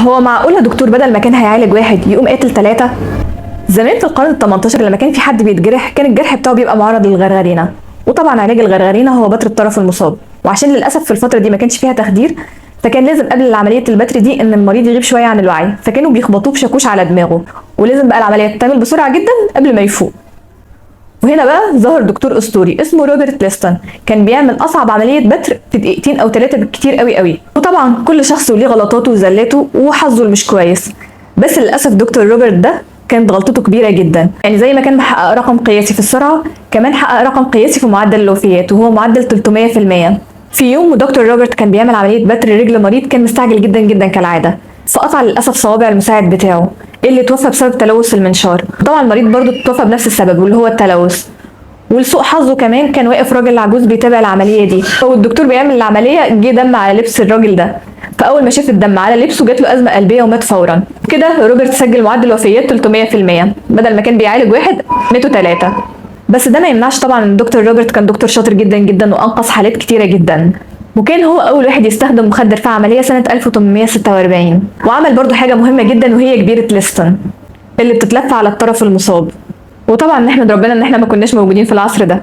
هو معقول يا دكتور بدل ما كان هيعالج واحد يقوم قاتل 3؟ زمان في القرن ال 18 لما كان في حد بيتجرح كان الجرح بتاعه بيبقى معرض للغرغرينه، وطبعا علاج الغرغرينه هو بتر الطرف المصاب، وعشان للاسف في الفتره دي ما كانش فيها تخدير، فكان لازم قبل عمليه البتر دي ان المريض يغيب شويه عن الوعي، فكانوا بيخبطوه بشاكوش على دماغه، ولازم بقى العمليه تتعمل بسرعه جدا قبل ما يفوق. وهنا بقى ظهر دكتور اسطوري اسمه روبرت ليستون، كان بيعمل اصعب عمليه بتر في دقيقتين او 3 بالكتير قوي قوي. وطبعا كل شخص وليه غلطاته وزلاته وحظه المش كويس، بس للاسف دكتور روبرت ده كانت غلطته كبيره جدا، يعني زي ما كان محقق رقم قياسي في السرعه كمان حقق رقم قياسي في معدل الوفيات وهو معدل 300%. في يوم ودكتور روبرت كان بيعمل عمليه بتر رجل مريض كان مستعجل جدا جدا كالعاده، فقطع للاسف صوابع المساعد بتاعه اللي توفى بسبب تلوث المنشار. طبعا المريض برضه توفى بنفس السبب واللي هو التلوث. ولسوء حظه كمان كان واقف راجل عجوز بيتابع العمليه دي، والدكتور بيعمل العمليه جه دم على لبس الراجل ده، فاول ما شاف الدم على لبسه جات له ازمه قلبيه ومات فورا. كده روبرت سجل معدل وفيات 300%، بدل ما كان بيعالج واحد ماتوا 3. بس ده ما يمنعش طبعا ان الدكتور روبرت كان دكتور شاطر جدا جدا وانقذ حالات كتيره جدا، وكان هو اول واحد يستخدم مخدر في عمليه سنه 1846. وعمل برضه حاجه مهمه جدا وهي كبيره ليستون اللي بتتلف على الطرف المصاب. وطبعا نحمد ربنا ان احنا ما كناش موجودين في العصر ده.